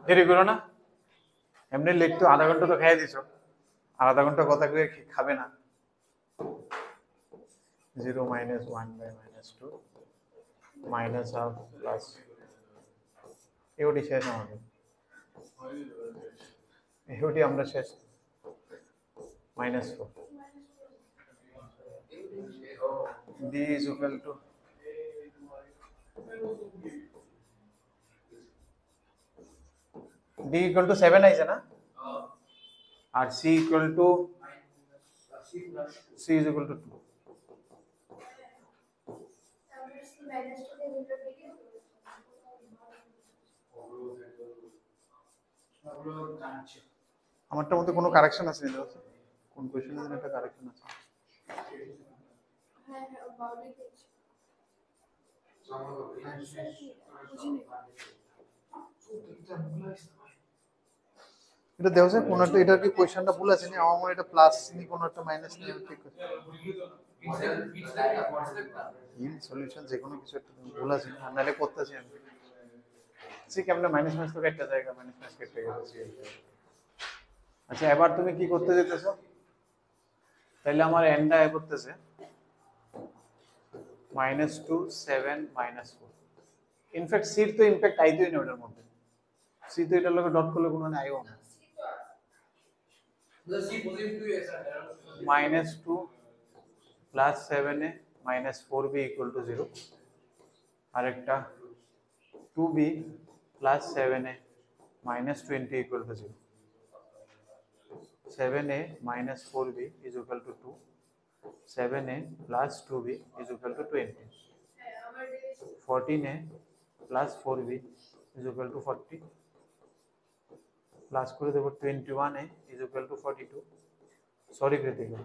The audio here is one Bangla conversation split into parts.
দেরি করো না, এমনি লেট তো আধা ঘন্টা তো খাইয়ে দিছো, আর আধা ঘন্টা কথা কয়ে খাবে না। 0 - 1 / -2 মাইনাস হাফ প্লাস এওটি শেষ আমাদের, এওটি আমরা শেষ -4 d is equal to d equal to 7 আইছে না, আর c equal to c is equal to 2। আমারটার মধ্যে কোনো কারেকশন আছে না, কোন কোশ্চেনের জন্য একটা কারেকশন আছে? এটা দেওয়া যায় কোন একটা, এটা কি কোশ্চেনটা ভুল আছে নি, আমার মনে এটা প্লাস নি কোন একটা মাইনাস নি, আমি ঠিক আছে ইন সলিউশন যে কোনো কিছু একটা ভুল আছে না, নালে করতেছি আমি ঠিক আমরা মাইনাস মাইনাস তো একটা জায়গা মাইনাস মাইনাস কেটে গেছে। আচ্ছা এবার তুমি কি করতে যেতেছো, তাহলে আমার এন্ডটা এ করতেছে -2 7 -4। ইনফ্যাক্ট সির তো ইমপ্যাক্ট আইতোই না ওটার মধ্যে, সি তো এটার লগে ডট করলে কোনো আইও না। -2 + 7a -4b = 0, আরেকটা 2b + 7a -20 = 0। 7a - 4b = 2, 7a + 2b = 20, 14a + 4b = 40, plus করে দেব 21a = 42। সরি কৃতিকা,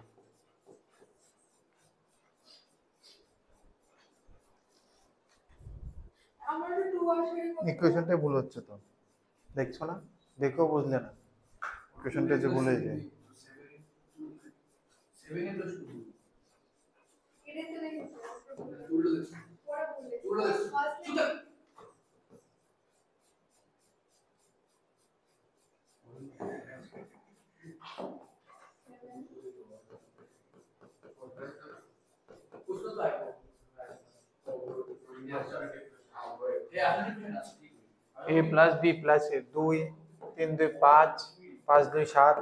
ইকুয়েশনটা ভুল হচ্ছে তো, দেখছো না, দেখো বুঝলে না ইকুয়েশনটা যে ভুলে যায়। a + b + a 2 3 2 5 5 2 7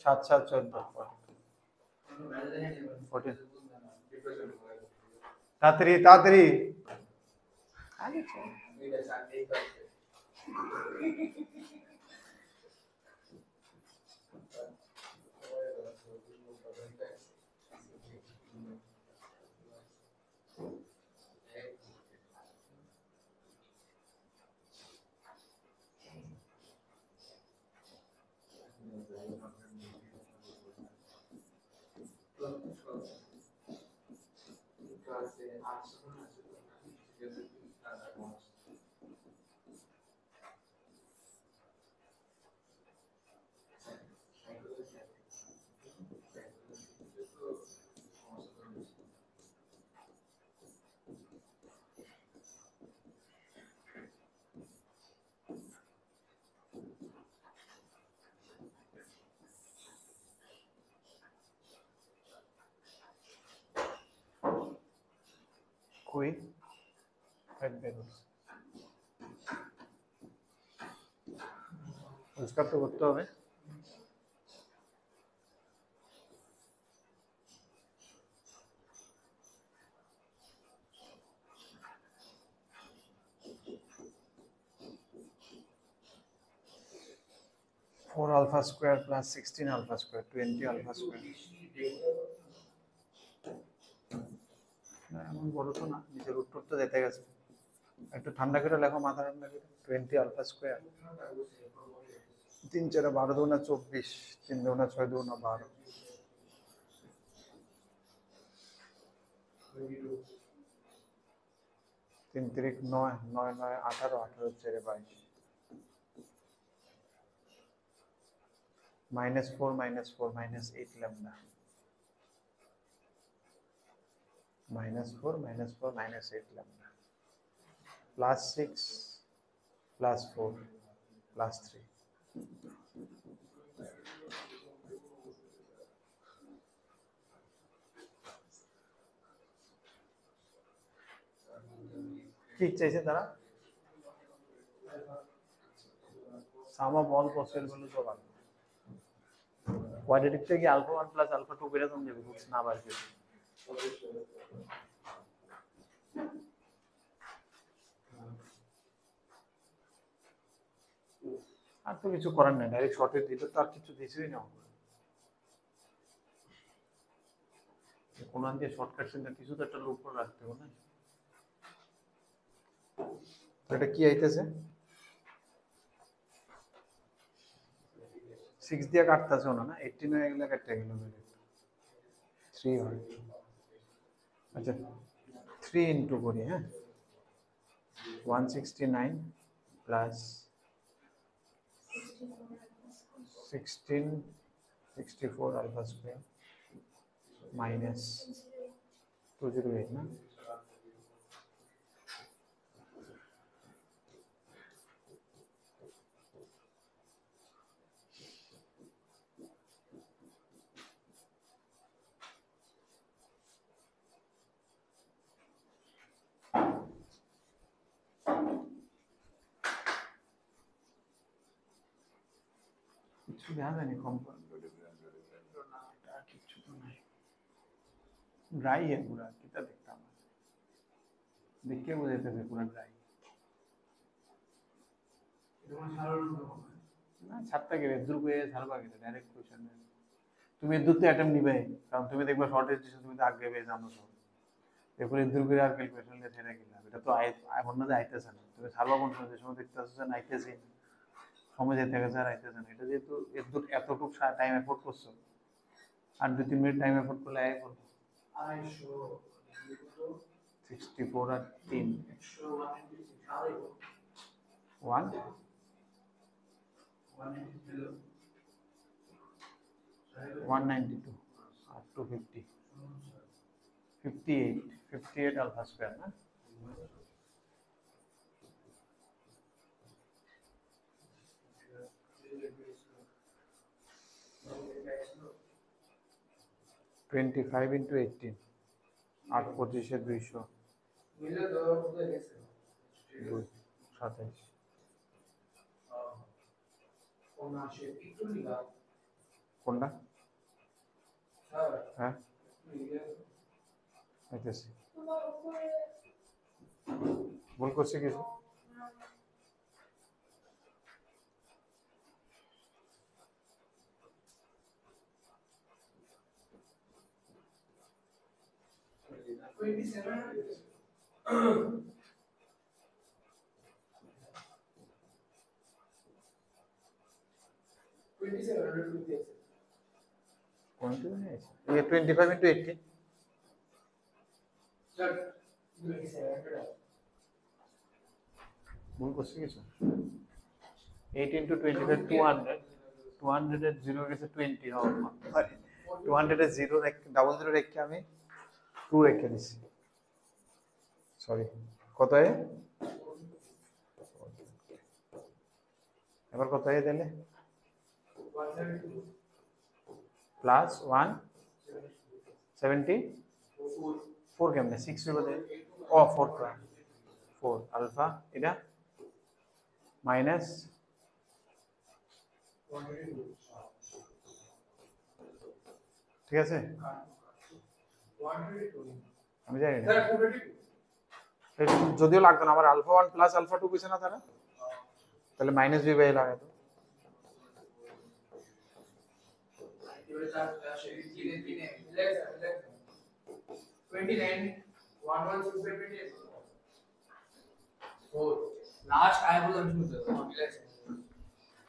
7 7 14 14 তাড়াতাড়ি তাড়াতাড়ি কই ফাইভ বেরোস পরিষ্কার তো করতে হবে। Four alpha square plus 16 alpha square 20 alpha square না এমন বড় তো না, নিচের উত্তর তো যেতে গেছে, একটু ঠান্ডা করে লেখো, মাথা ঠান্ডা করে। 20 alpha square 3 4 12 2 24 3 2 6 2 12 3 3 9 9 9 18 18 4 22 -4 -4 -8 lambda -4 -4 -8 lambda +6 +4 plus 3। কি চাইছে তারা? Sum of all possible values of alpha. Quadratic থেকে আলফা 1 প্লাস আলফা 2 বের করতে যাবে বুঝছ না বাড়বে। আর তো কিছু করার নাই, ডাইরেক্ট শর্টের দিতে তো আর কিছু দিছই না। কোন আন দিয়ে শর্টকাট সেন্টার কিছু তো একটা লুপ করে রাখতে হবে না। তো এটা কি আইতেছে? 6 দিয়ে কাটতেছে না, 18 হয়ে গেলে কাটতে গেল 3 হয়। আচ্ছা 3 ইনটু করি, হ্যাঁ 169 প্লাস 1664 আলফা স্কয়ার মাইনাস 208 না। কিছু দেখা যায়নি কম্পাউন্ড কিছু তো নাই, ড্রাই है पूरा कितना देखता मैं देख के बुझाते थे पूरा ड्राई না ছাড়তে গেলে দূর করে ছাড়বা গেলে ডাইরেক্ট কোশ্চেন তুমি দুটো অ্যাটেম্প নিবে, কারণ তুমি দেখবে শর্টেজ দিছো, তুমি তো আগে পেয়ে জানো সব, এরপরে দূর করে আর ক্যালকুলেশন দিয়ে ছেড়ে গেলাম। এটা তো এখন না যে আইতেছে না, তুমি ছাড়বা কোন সময়, যে সময় দেখতেছো যে আইতেছে সময় যেতে গেছে আর আইতেছে না। এটা যেহেতু এতটুকু টাইম এফোর্ট করছো, আর 2-3 মিনিট টাইম এফোর্ট করলে আয় করবো 64 আর 3 192 আর 250 58 আলফা স্কয়ার না। টোয়েন্টি ফাইভ ইন্টু 18 8 25 200 27 কোনটা? হ্যাঁ আইতেছি, ভুল করছি কিছু? ये 25 into 18 ভুল করছি কিছু? 8 into 25 200 200 এর 0 গেছে 20 হবে, 200 এর 0 ডাবল 0 রেখে আমি 2 রেখে দিছি, সরি কত হয় এবার, কত হয় তাহলে প্লাস 174 কেমনে 6 বলে ও 4 4 আলফা এটা মাইনাস ঠিক আছে, আমি জানি না যদিও লাগতো না আমার, আলফা 1 প্লাস আলফা 2 কইছে না তারা, তাহলে মাইনাস বি বাই লাগাতো।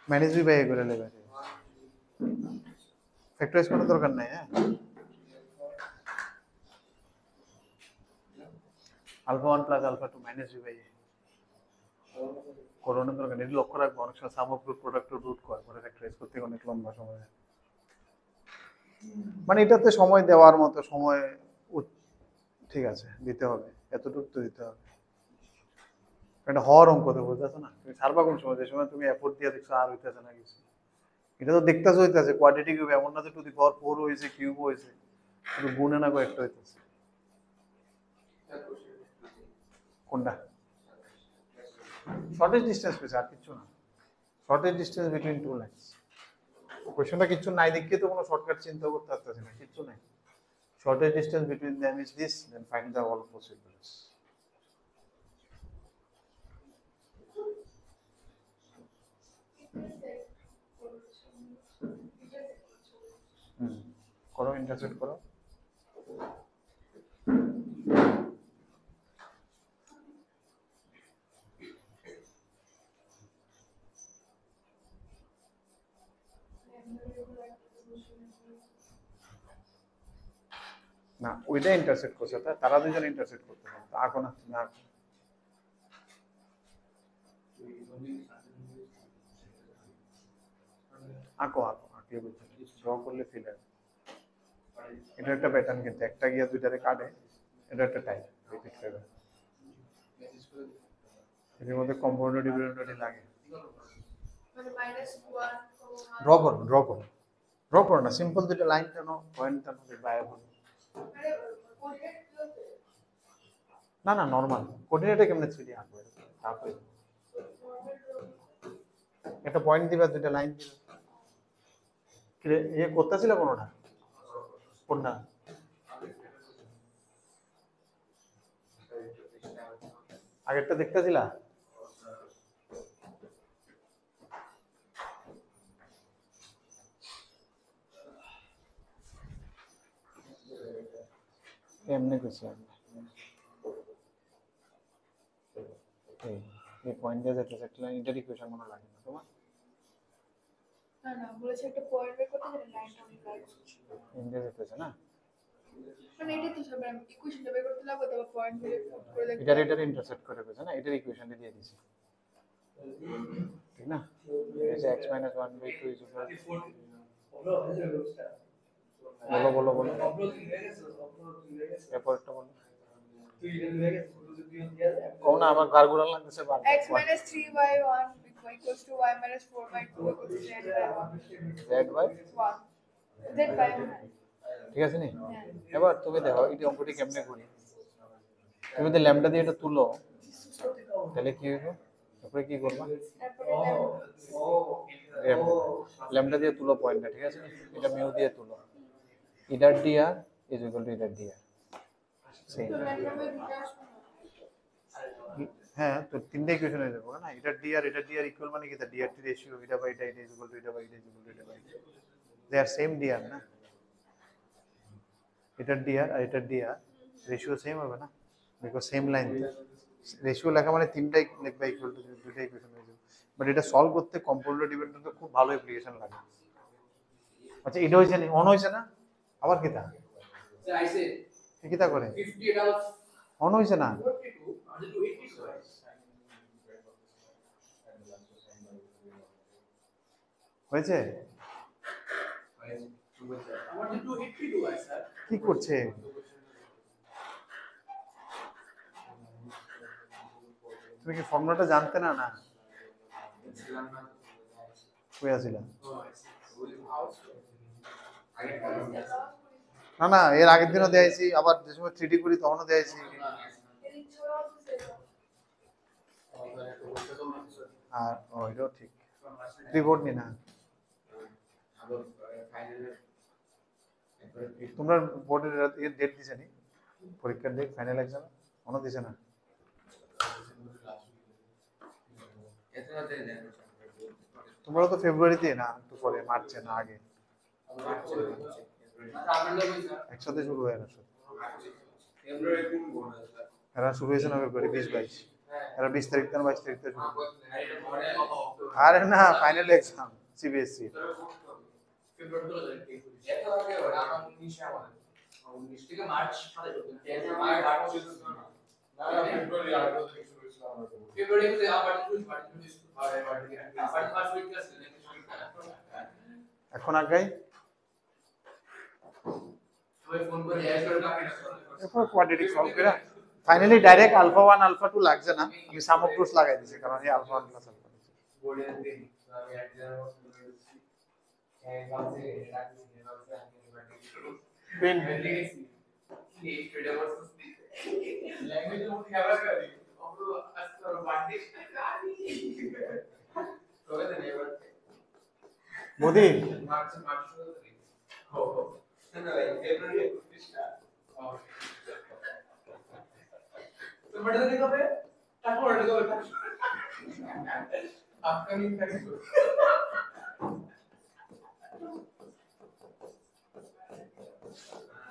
মাইনাস বি বাই এ করে নেবে, ফ্যাক্টরাইজ করার দরকার নাই। হ্যাঁ alpha 1 plus alpha 2 minus B by A করোনার দরকার নেই, লক্ষ্য রাখবো অনেক সময় sum of root product root করে পরে ফ্যাক্টরাইজ করতে অনেক লম্বা সময়, মানে এটাতে সময় দেওয়ার মতো সময় ঠিক আছে দিতে হবে, এতটুকু তো দিতে হবে। এটা হওয়ার অঙ্ক তো বুঝতেছো না, তুমি ছাড়বা কোন সময়, যে সময় তুমি এফোর্ট দিয়ে দেখছো আর হইতেছে না কিছু। এটা তো দেখতেছো হইতেছে কোয়াড্রেটিক কিউব, এমন না যে টু দি পাওয়ার 4 হয়েছে কিউব হয়েছে, শুধু গুণে না কয়েকটা হইতেছে। কোনটা? শর্টেজ ডিস্টেন্স পেয়েছে, আর কিছু না। Shortest distance between two lines. কোশ্চেনটা কিছু নাই দেখিয়ে তো কোনো শর্টকাট চিন্তা করতে পারতেছি না, কিচ্ছু নাই। Shortest distance between them is this, then find the all possibles. করো, ইন্টারসেক্ট করো। না ওইটা ইন্টারসেক্ট করছে, তারা দুজন ইন্টারসেক্ট করতে পারে, আঁকো না তুমি, আঁকো। আঁকো আঁকো, আঁকিয়ে বুঝছো, ড্র করলে ফিল হয়। এটা একটা প্যাটার্ন, কিন্তু একটা গিয়া দুইটারে কাটে, এটা একটা টাইপ রিপিট করবে। এর মধ্যে কম্পাউন্ড ডিভিডেন্ড লাগে, ড্র করো, ড্র করো, ড্র করো না, সিম্পল দুইটা লাইন টানো, পয়েন্ট টানো, বাইরে করো। না না, নরমাল কোঅর্ডিনেটে কেমনে 3D আঁকবে, তারপরে একটা পয়েন্ট দিবা, দুইটা লাইন দিবা। ইয়ে করতেছিল কোনটা? কোনটা? আগেরটা দেখতেছিলা? এমনি কইছি আমি, এই পয়েন্ট দিয়ে যেতেছে একটা লাইন, এটার ইকুয়েশন মনে লাগে না তোমার? না না, বলেছে একটা পয়েন্ট বের করতে যেটা লাইনটা অনেক লাইন ইন্ডিয়া যেতেছে না, মানে এটা তো সব আমি ইকুয়েশনটা বের করতে লাগবে, তবে পয়েন্ট বের করে দেখতে এটার ইন্টারসেক্ট করে পেয়েছে না, এটার ইকুয়েশনটা দিয়ে দিছি, ঠিক না? এই যে x - 1/2 ইজ ইকুয়াল, বলো বলো বলো, এরপরটা বলো। কোন না, আমার গারগুলা লাগতেছে বার, x - 3/1 equals to y - 4/2 equals to z by 1 z by 1। ঠিক আছে নি? এবার তুমি দেখো এই অঙ্কটি কেমনে করি। তুমি যদি ল্যামডা দিয়ে এটা তুলো তাহলে কি হবে? তারপরে কি করবা? ল্যামডা দিয়ে তুলো পয়েন্টটা, ঠিক আছে? এটা মিউ দিয়ে তুলো, ইডার ডিআর ইজ ইকুয়াল টু ইডার ডিআর। সেম, হ্যাঁ, তো তিনটে ইকুয়েশন হয়ে যাবে না, এটা ডিআর ইকুয়াল মানে কি, ডিআর টি রেশিও এটা বাই এটা ইজ ইকুয়াল টু এটা বাই এটা ইজ ইকুয়াল টু এটা by they are same DR না, এটা ডিআর আর এটা ডিআর রেশিও সেম হবে না, বিকজ সেম লাইন। রেশিও লেখা মানে তিনটাই লিখবা ইকুয়াল টু, দুইটাই ইকুয়েশন হয়ে যাবে। বাট এটা সলভ করতে কম্পাউন্ড ডিপেন্ডেন্ট খুব ভালো অ্যাপ্লিকেশন লাগে। আচ্ছা এটা হইছে না, অন হইছে না, আবার কিটা আইছে, কিটা করে 50 এটা অন হইছে না, হয়েছে কি করছে? তুমি কি ফর্মুলাটা জানতে না? না কই আছিল? না না, এর আগের দিনও দেয়াইছি, আবার যে সময় 3D করি তখনও দেয়াইছি। আর ওইটাও ঠিক, রিপোর্ট নি না তোমরা বোর্ডের ডেট দিছে নি, পরীক্ষার ডেট, ফাইনাল এক্সাম মনে দিছে না? তোমরা তো ফেব্রুয়ারিতে না, একটু পরে, মার্চে না আগে, একসাথে শুরু হয়ে গেছে। এরা শুরু হয়েছে না ফেব্রুয়ারি 20-22, এরা 20 তারিখ থেকে 22 তারিখ থেকে শুরু। আরে না, ফাইনাল এক্সাম সিবিএসসি এখন আগাই কোয়াড্রেটিক সলভ করা ফাইনালি ডাইরেক্ট আলফা 1 আলফা 2 লাগছে না, আমি সাম অফ রুটস লাগাই দিয়েছি কারণ এই আলফা 1 প্লাস আলফা পিন মোদি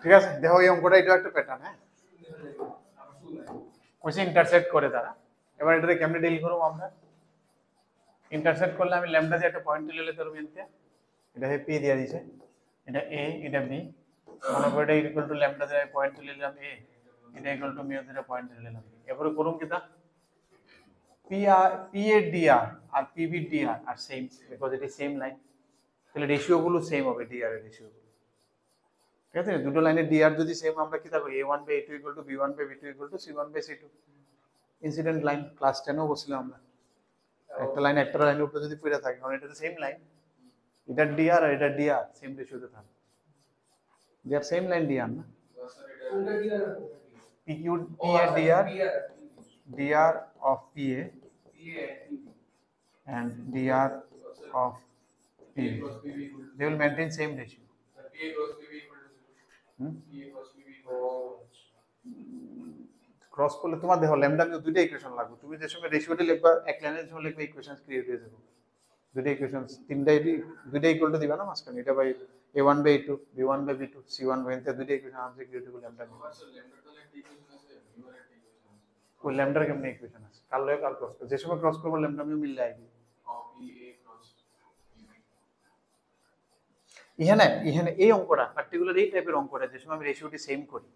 ঠিক আছে, দেখো এই অঙ্কটা এটা একটা প্যাটার্ন। হ্যাঁ, কোশ্চেন ইন্টারসেক্ট করে তারা। এবার এটাকে কেমনে ডিল করব আমরা? ইন্টারসেক্ট করলে আমি ল্যামডা দিয়ে একটা পয়েন্ট তুলে নিতে পারবো এনতে। এটা হে পি দিয়ে দিয়েছে, এটা এ, এটা বি, মনে করো এটা ইকুয়াল টু ল্যামডা দিয়ে পয়েন্ট তুলে নিলাম এ, এটা ইকুয়াল টু মিউ দিয়ে পয়েন্ট তুলে নিলাম। এরপরে করুম কিটা পি এ ডিআর আর PB DR are same, because it is same line, তাহলে রেশিও গুলো সেম হবে, ডিআর এর রেশিও গুলো। ঠিক আছে, দুটো লাইনের ডিআর যদি সেম, আমরা কি থাকবো a1 by a2 equal to b1 by b2 equal to c1 by c2। Incident line class 10 এও বলছিলাম আমরা, একটা লাইন একটা লাইনের উপরে যদি পড়ে থাকে, কারণ এটা তো সেম লাইন, এটা ডিআর আর এটা ডিআর সেম রেশিওতে থাকে, দে আর সেম লাইন ডিআর না, PQ PA DR DR of PA and DR of PB, they will maintain same ratio. Cross করলে তোমার দেখো ল্যামডা মিউ দুইটা ইকুয়েশন লাগবে, তুমি যে সময় রেশিওটা লিখবা এক লাইনের সময় লিখবে ইকুয়েশন ক্রিয়েট হয়ে যাবে, দুইটা ইকুয়েশন তিনটাই দুইটা ইকুয়াল টু দিবা না মাঝখানে, এটা by a1 by a2 b1 by b2 c1 by এটা দুইটা ইকুয়েশন আনসার ক্রিয়েট হবে ল্যামডা মিউ। ওই ল্যামডার কেমনে ইকুয়েশন আছে, কাল লয় কাল ক্রস যে সময় ক্রস করব ল্যামডা মিউ মিললে আইবি। ইহানে ইহানে এই অঙ্কটা পার্টিকুলার এই টাইপের অঙ্কটা যে সময় আমি রেশিওটি সেম করি,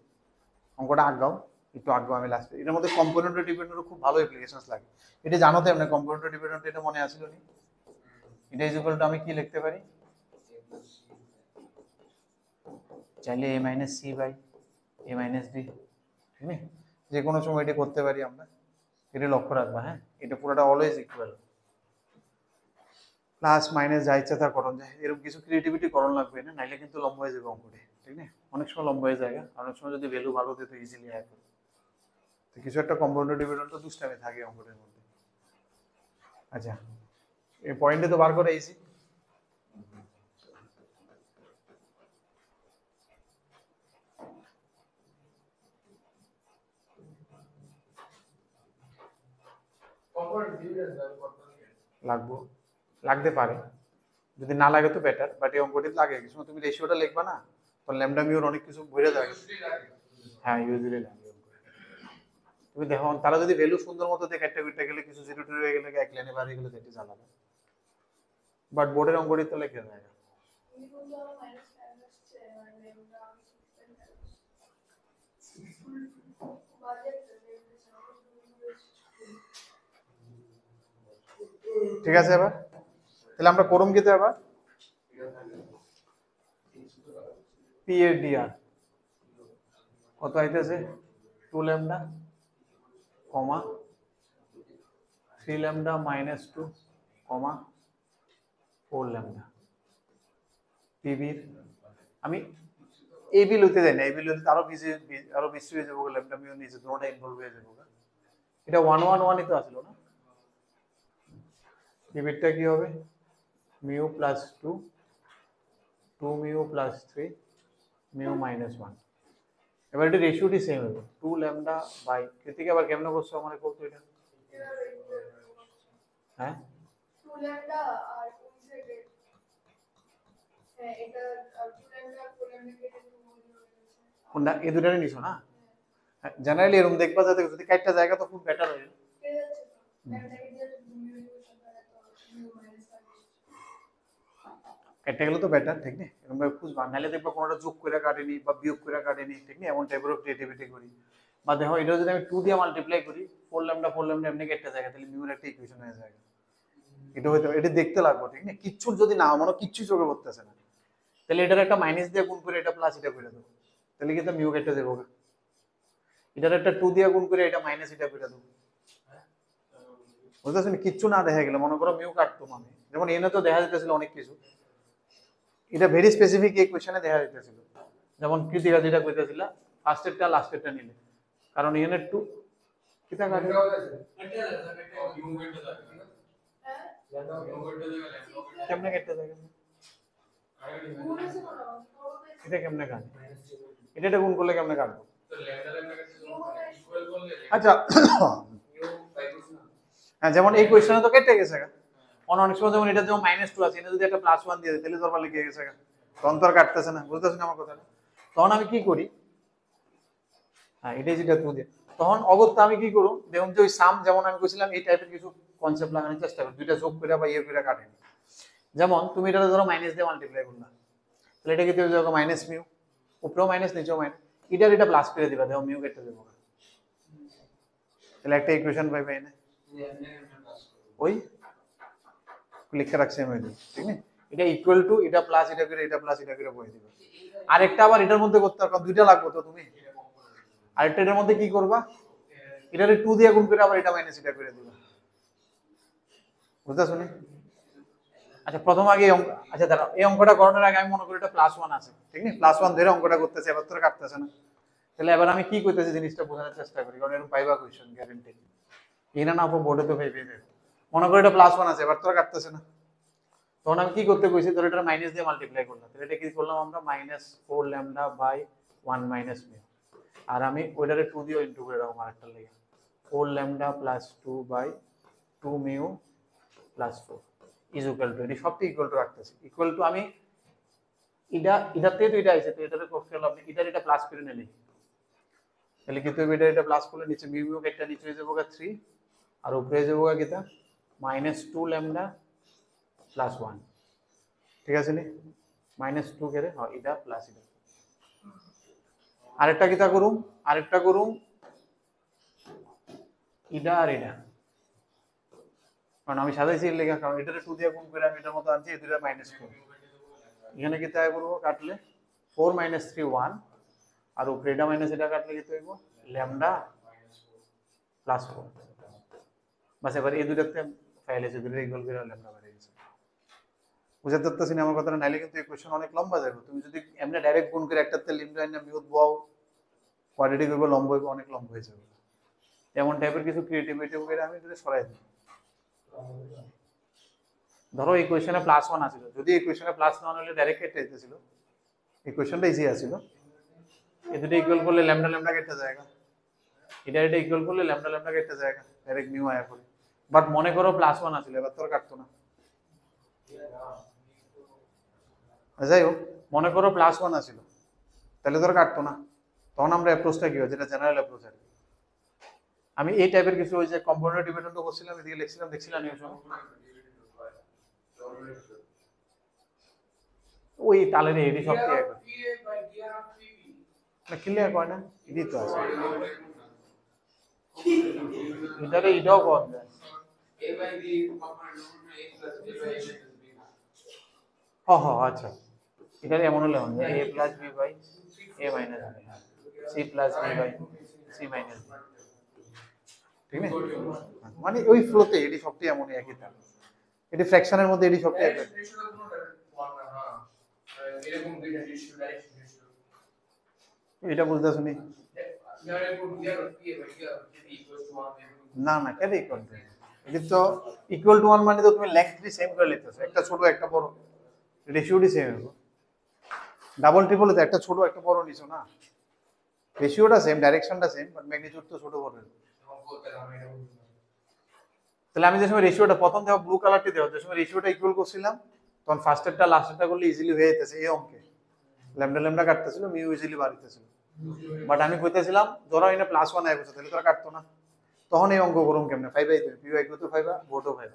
অঙ্কটা আগাও একটু আগাও, আমি লাস্টে এর মধ্যে কম্পোনেন্ট ডিপেন্ডেন্টের খুব ভালো অ্যাপ্লিকেশনস লাগে, এটা জানো তো এমনি কম্পোনেন্ট ডিপেন্ডেন্ট, এটা মনে আছিল নি? এটা ইজ ইকুয়াল টু আমি কি লিখতে পারি, চাইলে a minus C by a minus D, ঠিক না? যে কোনো সময় এটা করতে পারি আমরা, এটা লক্ষ্য রাখবা। হ্যাঁ, এটা পুরোটা অলওয়েজ ইকুয়াল, প্লাস মাইনাস যা ইচ্ছা তা করণ যায়, এরকম কিছু ক্রিয়েটিভিটি করণ লাগবে না, নাইলে কিন্তু লম্বা হয়ে যাবে অঙ্কটি, ঠিক না? অনেক সময় লম্বা হয়ে যায়, অনেক সময় যদি ভ্যালু ভালো দিতে ইজিলি আয় করে, তো কিছু একটা কম্পাউন্ড ডিভিডেন্ড তো দুষ্টামি থাকে অঙ্কটির মধ্যে। আচ্ছা, এই পয়েন্টে তো বার করে ইজি, লাগবো, লাগতে পারে, যদি না লাগে তো বেটার, বাট এই অঙ্কটি লাগে, কিছু তুমি রেশিওটা লিখবা না তো ল্যামডা মিউর অনেক কিছু ভরে যায়। হ্যাঁ, ইউজুয়ালি লাগে। তুমি দেখো তারা যদি ভ্যালু সুন্দর মতো দেখে একটা বিটটা গেলে কিছু জিরো টু হয়ে গেলে এক লাইনে বাড়ি গেলে যেটি জানাবে, বাট বোর্ডের অঙ্কটি তো লেখা যায় না। ঠিক আছে, এবার তাহলে আমরা করুম কি তো এবার পি এর ডিআর কত আইতেছে 2 ল্যামডা কমা 3 ল্যামডা মাইনাস 2 কমা 4 ল্যামডা পিবির, আমি এবি লইতে যাই না, এবি লইতে আরো বেশি হয়ে যাবো, ল্যামডা মিউ নিচে দুটোটা ইনভলভ হয়ে যাবো, এটা 1 1 1 ই তো আসলো না, পিবিরটা কি হবে mu plus 2 2 mu plus 3 mu minus 1। এবার এটা রেশিওটি সেম হবে 2 ল্যামডা বাই কৃতিকে আবার কেমনে করছো আমারে কত এটা, হ্যাঁ 2 ল্যামডা আর কোন সাইডে, হ্যাঁ এটা 2 ল্যামডা 4 ল্যামডা কেটে 2 হয়ে যাচ্ছে, কোনটা এই দুটারই নিছো না? জেনারেলি এরকম দেখবা যাতে যদি কাটটা জায়গা তো খুব বেটার হয়, ঠিক আছে তো ল্যামডা কে দিয়ে মিউ ইকুয়েশন করে তো মিউ মাইনাস 5 কাটটা গেলে তো বেটার, ঠিক না? এরকম ভাবে খুঁজবা, নাহলে দেখবা কোনটা যোগ করে কাটেনি বা বিয়োগ করে কাটেনি, ঠিক না? এমন টাইপের ক্রিয়েটিভিটি করি, বা দেখো এটা যদি আমি 2 দিয়ে মাল্টিপ্লাই করি 4 ল্যামডা এমনি কাটটা জায়গা, তাহলে মিউর একটা ইকুয়েশন হয়ে যায়, এটা হইতো, এটা দেখতে লাগবে, ঠিক না? কিচ্ছু যদি না মনে কিচ্ছু চোখে পড়তেছে না, তাহলে এটার একটা মাইনাস দিয়ে গুণ করে এটা প্লাস এটা করে দেবো, তাহলে কিন্তু মিউ কেটে দেবো, এটার একটা 2 দিয়ে গুণ করে এটা মাইনাস এটা করে দেবো, বুঝতেছেন? কিচ্ছু না দেখা গেলে মনে করো মিউ কাটতাম আমি, যেমন এনে তো দেখা যেতেছিল অনেক কিছু, এটা ভেরি স্পেসিফিক এই কোশ্চেনে দেখা যেতেছিল, যেমন কৃতিকা যেটা কইতেছিল ফার্স্টেরটা লাস্টেরটা নিলে, কারণ ইউনিট 2 কিতা কাটে কেমনে কেটে যায়, এটা কেমনে কাটে, এটা গুণ করলে কেমনে কাটবো? আচ্ছা হ্যাঁ, যেমন এই কোশ্চেনে তো কেটে গেছে, অনেক সময় যেমন এটা যেমন -2 আছে, এটা যদি একটা +1 দিয়ে দেয় তাহলে ধরবা লিখে গেছে, তখন তো আর কাটতেছে না, বুঝতেছেন আমার কথাটা? তখন আমি কি করি, হ্যাঁ এটাই যেটা 2 দিয়ে, তখন অগত্যা আমি কি করব, দেখুন যে ওই সাম যেমন আমি কইছিলাম এই টাইপের কিছু কনসেপ্ট লাগানোর চেষ্টা করি, দুইটা যোগ করে বা ইয়ে করে কাটেন, যেমন তুমি এটা ধরো মাইনাস দিয়ে মাল্টিপ্লাই করলা, তাহলে এটা কি তুমি দেখো মাইনাস মিউ, উপরেও মাইনাস নিচেও মাইনাস, এটা প্লাস করে দিবা, দেখো মিউ কেটে দেবো, তাহলে একটা ইকুয়েশন পাইবে এনে ওই লিখে রাখছি আমি, ঠিক না? এটা ইকুয়াল টু এটা প্লাস এটা করে এটা প্লাস এটা করে বলে দিবা, আরেকটা আবার এটার মধ্যে করতে হবে, দুইটা লাগবে তো তুমি, আরেকটা এটার মধ্যে কি করবা, এটারে 2 দিয়ে গুণ করে আবার এটা মাইনাস এটা করে দিবা, বুঝতে শুনি? আচ্ছা প্রথম আগে আচ্ছা দাঁড়াও, এই অঙ্কটা করানোর আগে আমি মনে করি এটা +1 আছে, ঠিক না? +1 ধরে অঙ্কটা করতেছে, এবার তো কাটতেছে না, তাহলে এবার আমি কি করতেছি জিনিসটা বোঝানোর চেষ্টা করি, কারণ এরকম পাইবা কোশ্চেন গ্যারান্টি, এনা না আপু বোর্ডে তো পাইবে, মনে করি এটা +1 আছে, এবার তো কাটতেছে না, তখন আমি কি করতে কইছি, ধর এটা মাইনাস দিয়ে মাল্টিপ্লাই করলাম, তাহলে এটা কি করলাম আমরা -4 ল্যামডা বাই 1 মাইনাস মিউ, আর আমি ওইটারে 2 দিয়ে ইনটু করে রাখবো আরেকটা লাগে 4 lambda plus 2 by 2 mu plus 4 is equal to, এটি সবটি ইকুয়াল টু রাখতেছি, ইকুয়াল টু আমি এটার থেকে তো এটা আইছে, তো এটারে করতে হলো আপনি এটা প্লাস করে নিলে, তাহলে কিন্তু এটা প্লাস করলে নিচে মিউ মিউ একটা নিচে হয়ে যাবো 3 আর উপরে হয়ে যাবো কিটা -2 ল্যামডা প্লাস 1, ঠিক আছে নি, -2 করে হ্যাঁ এটা প্লাস এটা, আরেকটা কিটা করুম, আরেকটা করুম এটা আর এটা, কারণ আমি সাজাইছি এর লেখা, কারণ এটারে 2 দিয়ে গুণ করে আমি এটার মতো আনছি, এই দুইটা -2, এখানে কিটা করব কাটলে 4 3 1, আর উপরে এটা মাইনাস এটা কাটলে কি হইব ল্যামডা প্লাস 4, বাস এবার এই দুইটাতে ফাইল আছে, দুইটা ইকুয়াল করে ল্যামডা বেরিয়ে গেছে, বুঝতে পারতেছি না আমার কথাটা? নাইলে কিন্তু এই কোশ্চেন অনেক লম্বা যাবে, তুমি যদি এমনি ডাইরেক্ট গুণ করে একটাতে লিমিট আইনা মিউট বাও কোয়াড্রেটিক হইব, লম্ব হইব, অনেক লম্বা হয়ে যাবে, এমন টাইপের কিছু ক্রিয়েটিভিটি করে আমি এটা সরাই দিই, ধরো এই কোশ্চেনে +1 আছিল, যদি এই কোশ্চেনে +1 হলে ডাইরেক্ট কেটে দিতেছিল, এই কোশ্চেনটা ইজি আছিল, এই দুটো ইকুয়াল করলে ল্যামডা ল্যামডা কেটে যায়গা, এটা ইকুয়াল করলে ল্যামডা ল্যামডা কেটে যায়গা, ডাইরেক্ট মিউ আয়া করে, বাট মনে করো +1 আছিল, এবার তোর কাটতো না, যাই হোক মনে করো +1 আছিল, তাহলে তোর কাটতো না, তখন আমরা অ্যাপ্রোচটা কি হয়, যেটা জেনারেল অ্যাপ্রোচ আর কি, আমি এই টাইপের কিছু ওই যে কম্পোনেন্ট ডিপেন্ডেন্ট করছিলাম, এদিকে লিখছিলাম, দেখছিলাম এই সময় ওই তালের এডি সবটি এক না, ক্লিয়ার করে না, এডি তো আছে, এটারে এটাও কর দেয়, হ হ আচ্ছা, এটারে এমন হলে হবে a plus b by a minus b, c plus b by c minus b, ঠিক না? মানে ওই ফ্লোতে এডি সবটি এমনই একই থাকে, এটি ফ্র্যাকশনের মধ্যে এডি সবটি একই, এটা বুঝতে শুনি না না কেন ইকুয়াল টু, এটি তো ইকুয়াল টু 1 মানে তো তুমি লেংথটি সেম করে লিখতেছো, একটা ছোট একটা বড়, রেশিওটি সেম হবে, ডাবল ট্রিপল তো একটা ছোট একটা বড় নিছো না, রেশিওটা সেম, ডাইরেকশনটা সেম, বাট ম্যাগনিটিউড তো ছোট বড়, তাহলে আমি যে সময় রেশিওটা প্রথম দেখো ব্লু কালারটি দেখো, যে সময় রেশিওটা ইকুয়াল করছিলাম তখন ফার্স্টেরটা লাস্টেরটা করলে ইজিলি হয়ে যেতেছে, এই অঙ্কে ল্যামডা ল্যামডা কাটতেছিল, মিউ ইজিলি বাড়িতেছিল, বাট আমি কইতেছিলাম ধরো এনে +1 আই বসে, তাহলে তোরা কাটতো না, তখন এই অঙ্ক করুম কেমনে, 5/3 p/2 তো 5 বোর্ডও 5,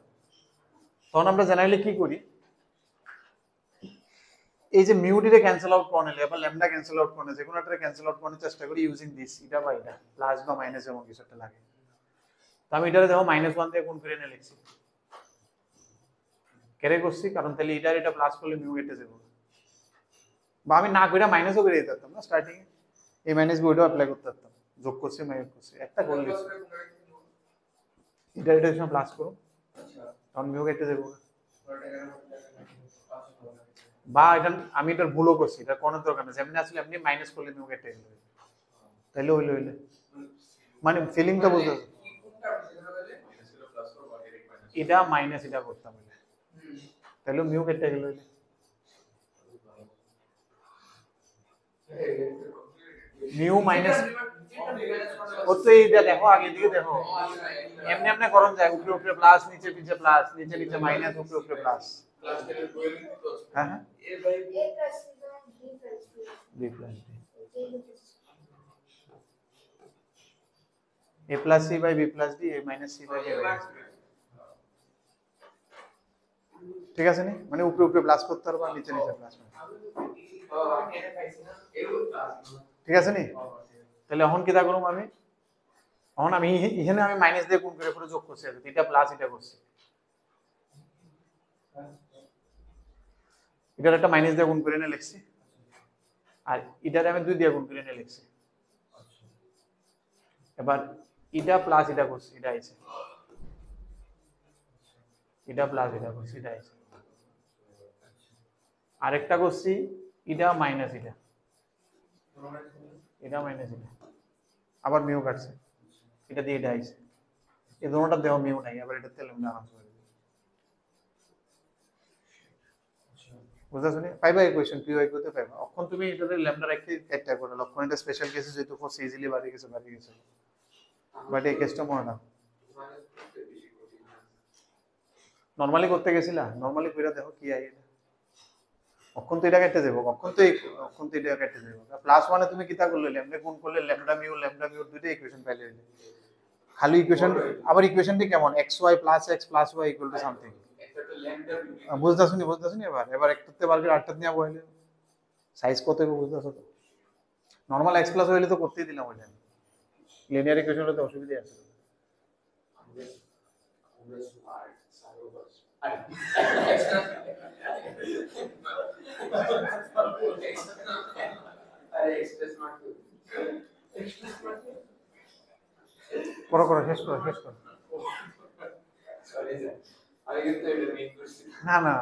তখন আমরা জেনারেলি কি করি, এই যে মিউটিরে ক্যান্সেল আউট করে নিলে বা ল্যামডা ক্যান্সেল আউট করে, যে কোনো একটা ক্যান্সেল আউট করার চেষ্টা করি ইউজিং দিস, এটা বা এটা প্লাস বা মাইনাস এমন কিছু একটা লাগে, তো আমি এটারে দেখো -1 দিয়ে গুণ করে এনে লিখছি, কেরে করছি কারণ তাহলে এটা প্লাস করলে মিউ কেটে যাবে, বা আমি না কইরা মাইনাসও করে দিতে পারতাম না, স্টার্টিং এ এই মাইনাস বি ওইটাও অ্যাপ্লাই করতে পারতাম, যোগ করছি মাইনাস করছি, একটা করে লিখছি। এটা সব প্লাস করো, তখন মিউ কেটে দেবো। বা এটা আমি এটার ভুলও করছি, এটা কোনো দরকার নেই, যেমনি আসলে এমনি মাইনাস করলে মিউ কেটে গেল, তাইলে হইলে মানে ফিলিংটা বুঝতে পারছো? এটা মাইনাস এটা করতাম, তাহলে মিউ কেটে গেল। মিউ মাইনাস ও তো এইটা দেখো, আগে দিকে দেখো, এমনি এমনি করণ যায়, উপরে উপরে প্লাস, নিচে নিচে প্লাস, নিচে নিচে মাইনাস, উপরে উপরে প্লাস। হ্যাঁ হ্যাঁ, B plus D, a plus c by b plus d, a minus c by b minus d, ঠিক আছে নি? মানে উপরে উপরে প্লাস করতে পারবা, নিচে নিচে প্লাস, ঠিক আছে নি? তাহলে এখন কি তা করব আমি, এখন আমি এখানে আমি মাইনাস দিয়ে গুণ করে পুরো যোগ করছি, আর এটা প্লাস এটা করছি, এটার একটা মাইনাস দিয়ে গুণ করে এনে লিখছি, আর এটারে আমি 2 দিয়ে গুণ করে এনে লিখছি। এবার এটা প্লাস এটা করছি, এটা আইছে, এটা প্লাস এটা করছি, এটা আইছে। আরেকটা করছি এটা মাইনাস এটা, এটা মাইনাস এটা, আবার মিউ কাটছে, এটা দিয়ে এটা আইছে। এই দুটোটা দেওয়া মিউ নাই, আবার এটা তেল আমরা আরাম করে দিই। বুঝা শুনি পাইবা ইকুয়েশন পি ওয়াই করতে পাইবা। এখন তুমি এটাতে ল্যামডা রাখতে একটা করে লক্ষণ, এটা স্পেশাল কেসে যেহেতু ফোর্স ইজিলি বাড়ি গেছে বাট এই কেসটা মনে না, নরমালি করতে গেছিলা, নরমালি কইরা দেখো কি আই, এটা অক্ষণ তো এটা কেটে দেবো, অক্ষণ তো এটা কেটে দেবো। প্লাস ওয়ানে তুমি কিতা করলে ল্যামডা গুণ করলে ল্যামডা মিউ দুইটা ইকুয়েশন পাইলে, খালি ইকুয়েশন, আবার ইকুয়েশনটি কেমন, xy plus x plus y equal to something, বুঝতাছনি এবার একটাতে বার করে আটটা নিয়ে বইলে সাইজ কত হবে বুঝতাছ তো? নরমাল x প্লাস y হইলে তো করতেই দিলাম, ওইটা লিনিয়ার ইকুয়েশন হলে তো অসুবিধা আছে। করো শেষ করো। না না,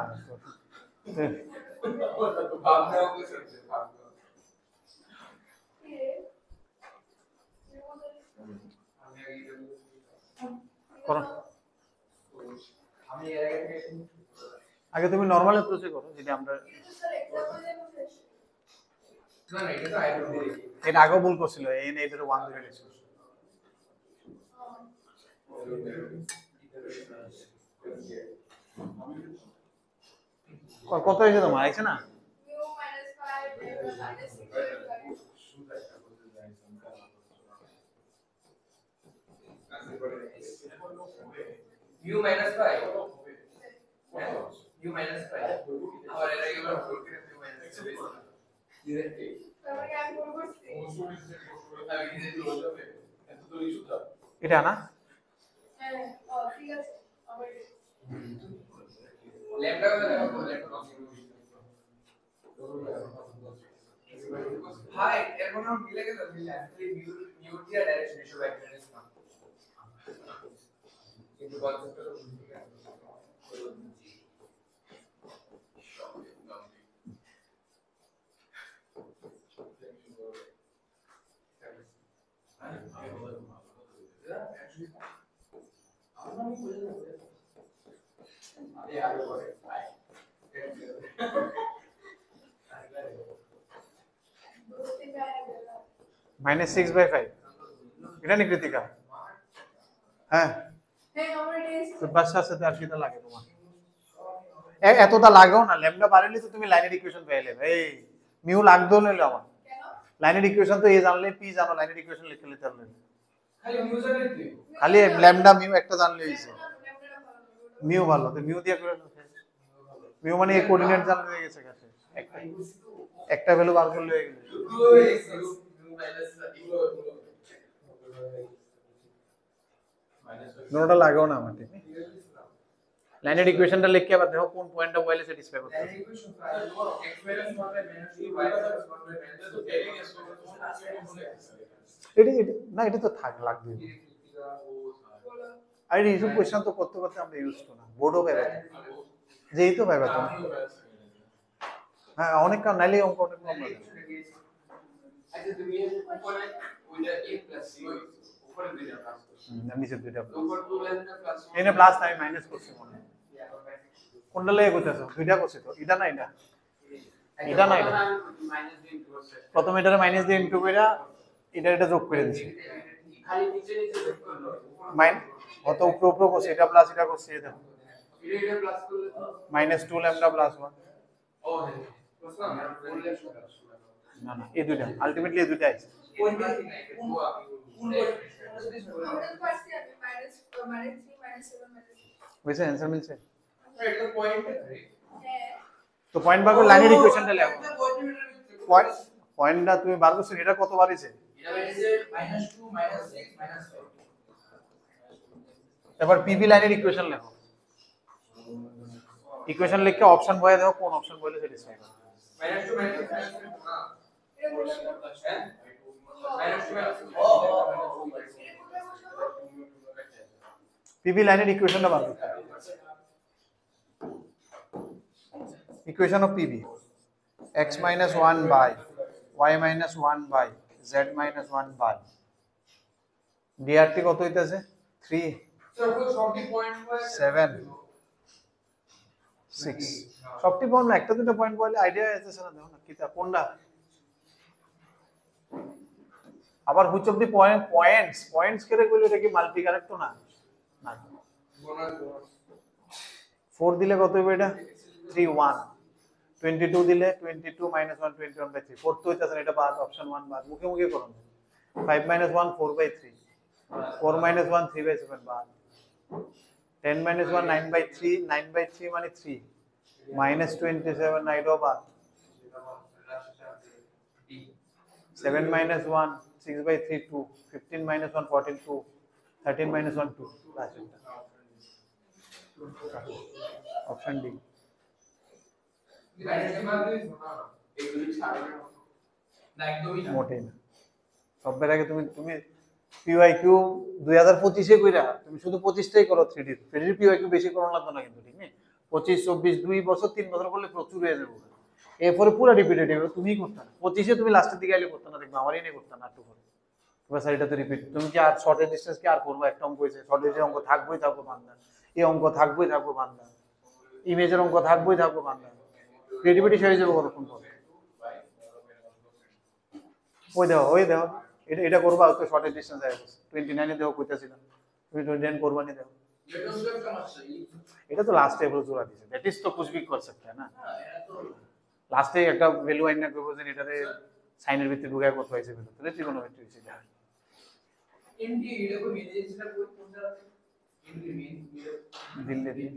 করো, আগে তুমি নরমাল অ্যাপ্রোচে করো, যেটা আমরা এটা আগেও ভুল করছিল, এই না এটার 1 ধরে গেছিল। কত হয়েছে তোমার, আইছে না? u minus 5 u minus 5 और এর আগে আমরা ভুল করে u minus 5 ডিরেক্টলি তারপরে আমি ভুল করছি, আমি ডিরেক্টলি বলতে হবে এত তো ইস্যুটা এটা না, হ্যাঁ ঠিক আছে, আমার ল্যামডা করে দেখো, ল্যামডা হাই এর কোনো মিলে গেল, মিলে অ্যাকচুয়ালি মিউ দিয়ে ডাইরেকশন হিসেবে অ্যাক্টিভিটিস না, কিন্তু কনসেপ্টটা তো বুঝতে গেছে। -6/5 এটা নি কৃতিকা? হ্যাঁ, আমার টেস্ট তো বাসার সাথে আর কিটা লাগে তোমার? এতটা লাগেও না, ল্যামডা বাড়াইলে তো তুমি লাইনের ইকুয়েশন পেয়ে যাবে। এই মিউ লাগতো নইলো আমার কেন লাইনের ইকুয়েশন তো এ জানলে পি জানো, লাইনের ইকুয়েশন লিখে নিতে পারলে, খালি মিউ জানেন তুই, খালি ল্যামডা মিউ একটা জানলে হইছে। মিউ ভালো, তো মিউ দিয়ে করে মিউ মানে এই কোঅর্ডিনেট জানলে হয়ে গেছে কাছে, একটা ভ্যালু বার করলে হয়ে গেল। নোটা লাগাও না আমার, ঠিক লাইনের ইকুয়েশনটা লিখে আবার দেখো কোন পয়েন্টটা বলে স্যাটিসফাই করতে হবে। না এটা তো থাক লাগবে। বলো। আর এইসব কোয়েশ্চেন তো করতে করতে আমরা ইউজ টু না, বোর্ডও পাবে না, যেই তো পাবে তো। হ্যাঁ অনেক কাম নাইলে অঙ্ক অনেক কম লাগে। আচ্ছা তুমি উপরে ওইটা a প্লাস c উপরে দুইটা প্লাস নিচে দুইটা উপর দুইটা প্লাস এনে প্লাস নাই মাইনাস করছি মনে হয়। কোনটা লেগে করতেছো? দুইটা করছি তো, এটা না এটা, এটা না এটা। মাইনাস দিয়ে করছে প্রথমে এটারে মাইনাস দিয়ে ইনটু কইরা এটা যোগ করে দিছি। খালি নিচে নিচে যোগ করলো মাইন অত উপরে উপরে করছি, এটা প্লাস এটা করছি, এই দেখো এটা প্লাস করলে তো -2 ল্যামডা প্লাস 1। ও প্লাস না বললে না না এই দুইটা আলটিমেটলি এই দুইটা আছে। টোটাল পারছি আমি -3 -7 বুঝছে অ্যানসার মিলছে? এটা পয়েন্ট হ্যাঁ তো পয়েন্ট বার করে লাইনের ইকুয়েশনটা লেখো। পয়েন্টটা তুমি বার করছো, এটা কতবার হইছে? এটা হচ্ছে -2 -6 -4 এবার পিভি লাইনের ইকুয়েশন লেখো। ইকুয়েশন লিখে অপশন বয়ে দাও, কোন অপশন বলে স্যাটিসফাই করো। -2 -6 না এটা বললাম হ্যাঁ -2 পিভি লাইনের ইকুয়েশনটা বার করতে হবে। Equation of PV x - 1 by y - 1 by z - 1 by ডিআরটি কত হইতাছে? 3 সবটি পয়েন্ট 7 6 সবটি পয়েন্ট না, একটা দুটো পয়েন্ট বলে আইডিয়া আসতেছে না। দেখো না কিতা কোনটা আবার হুইচ অফ দি পয়েন্টস করে কইলে এটা কি মাল্টি কারেক্ট তো না? না 4 দিলে কত হবে এটা? 3 1 22 দিলে 22 - 1 21/3 4 তো হইতাছে না, এটা বাদ, অপশন 1 বাদ, মুখে মুখে করুন। 5 - 1 4/3 4 - 1 3/7 বাদ 10 - 1 9/3 9/3 মানে 3 -27 না এটাও বাদ 7 - 1 6/3 2 15 - 1 14 2 13 - 1 2 লাস্ট অপশন ডি। মোটেই না। সবের আগে তুমি তুমি পিওআইকিউ 2025 এ কইরা তুমি শুধু 25টাই করো 3D 3D পিওআইকিউ বেশি করো লাগতো না কিন্তু, ঠিক নেই 25 24 2 বছর 3 বছর করলে প্রচুর হয়ে যাবে। এরপরে পুরো রিপিটেটিভ তুমিই করতে না, 25 এ তুমি লাস্টের দিকে আইলে করতে না, দেখবে আমারই নেই করতে না একটু করে। এবার স্যার এটা তো রিপিট, তুমি কি আর শর্টের ডিসটেন্স কি আর করবো? একটা অঙ্ক হয়েছে শর্টের অঙ্ক থাকবোই থাকবো বান্দা, এই অঙ্ক থাকবোই থাকবো বান্দা, ইমেজের অঙ্ক থাকবোই থাকবো বান্দা, ক্রিয়েটিভিটি শেষ হয়ে যাবে কতক্ষণ পর। ওই দাও এটা এটা করবা তো শর্টের ডিসটেন্স আছে 29 এ দেখো কইতাছিলাম তুমি 29 করবা নি দেখো, এটা তো লাস্টে এগুলো জোড়া দিছে, দ্যাট ইজ তো कुछ भी कर सकता है না। লাস্টে একটা ভ্যালু আইনা করব যে এটারে সাইনের ভিতরে ঢুকায় কত হইছে ভ্যালু, তাহলে ত্রিকোণমিতি হইছে যা এমডি এটা কোন মেজেন্সটা কোন জায়গাতে এমডি মেন দিল্লি দিন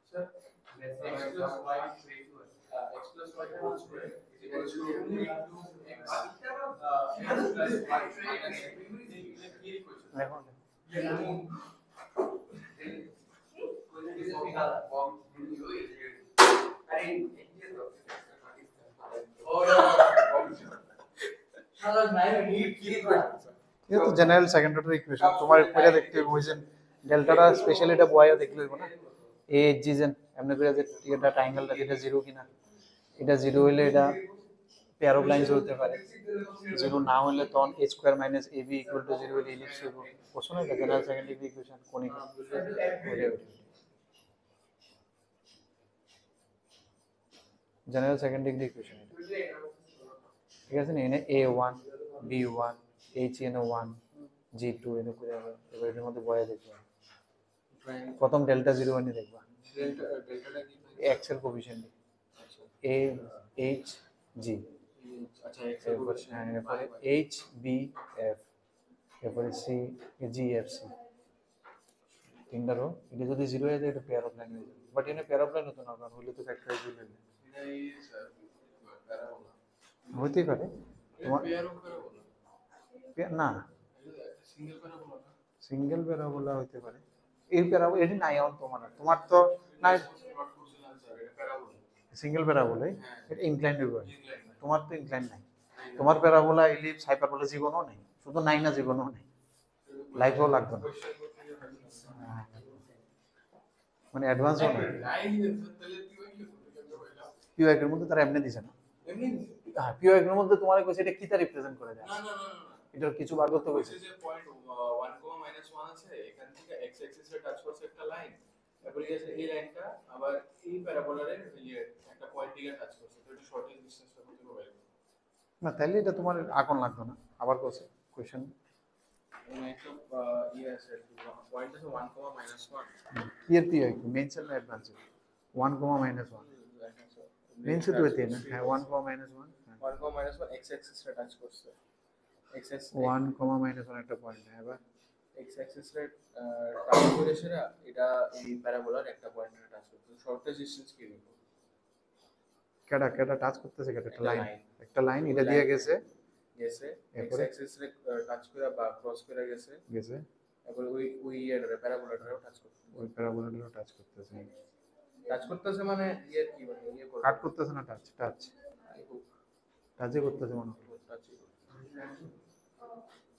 sir x plus y x plus y whole square is equal to root 2x plus y minus দেখো ये तो जनरल सेकंड ऑर्डर इक्वेशन তোমার পড়ে দেখতে হবে বুঝছেন, ডেল্টাটা স্পেশালি এটা বয়া দেখলে হইব না। এ জিজেন এমনি করে যে এটা ট্রায়াঙ্গেলটা এটা জিরো কিনা, এটা জিরো হইলে এটা পেয়ার অফ লাইনস হতে পারে, জিরো না হলে তখন a square minus ab equal to 0 হলে ইলিপস হইব। প্রশ্ন এটা general second degree equation conic general second degree equation, ঠিক আছে না? এনে a1 b1 hn1 g2 এনে করে হবে। এবার এর মধ্যে বয়া দেখবা প্রথম ডেল্টা 0 এনে দেখবা ডেল্টাটা কি x এর কোএফিশিয়েন্ট a h g, আচ্ছা x এরপরে h b f, এরপরে c g f c তিনটা রো। এটা যদি 0 হয়ে যায় এটা পেয়ার অফ লাইন হয়ে যাবে, বাট এনে পেয়ার অফ লাইন হতো না, কারণ হইলে তো ফ্যাক্টরাইজ হইলে হইতে পারে তোমার না সিঙ্গেল প্যারাবোলা হইতে পারে, এই প্যারাবোলা এটি নাই এখন তোমার তো না সিঙ্গেল প্যারাবোলা, এটা ইনক্লাইন্ড হইবে, তোমার তো ইনক্লাইন্ড নাই, তোমার প্যারাবোলা ইলিপস হাইপারবোলা জীবনও নাই, শুধু নাই না জীবনও নেই, লাইফেও লাগবে না। মানে অ্যাডভান্সও না, পিও এর মধ্যে তারা এমনি দিছে না। হ্যাঁ, পিও এর মধ্যে তোমার কইছে এটা কিটা রিপ্রেজেন্ট করে যায়, এটার কিছু বার করতে কইছে। যে পয়েন্ট 1, আছে, এখান থেকে x অ্যাক্সিস এ টাচ করছে একটা লাইন, তারপরে গেছে এই লাইনটা আবার এই প্যারাবোলারের একটা পয়েন্ট দিকে টাচ করছে, তো এটা শর্টেস্ট ডিসটেন্সটা কত হবে? না তাহলে এটা তোমার আঁকন লাগবে না, আবার কইছে কোশ্চেন মানে একটা আছে পয়েন্ট আছে 1, কি এর পিও মেইন সেল না অ্যাডভান্স 1, -1 মেইন সেল তো হইতে না। হ্যাঁ 1, -1 1, x অ্যাক্সিস এ টাচ করছে, x অ্যাক্সিস 1, -1 একটা পয়েন্ট। হ্যাঁ এবার x অ্যাক্সিস এ টাচ করেছে না, এটা এই প্যারাবোলার একটা পয়েন্টে টাচ করছে, শর্টেস্ট ডিসটেন্স কি হবে? কেডা টাচ করতেছে, কেডা একটা একটা লাইন, line। একটা লাইন এটা দিয়ে গেছে গেছে x এরপরে? অ্যাক্সিস এ টাচ করে বা ক্রস করে গেছে, গেছে তারপরে ওই প্যারাবোলারটাও টাচ করছে, ওই প্যারাবোলাটাও টাচ করতেছে। টাচ করতেছে মানে কি মানে করবে, কাট করতেছে না, টাচ টাচই করতেছে মনে হয়।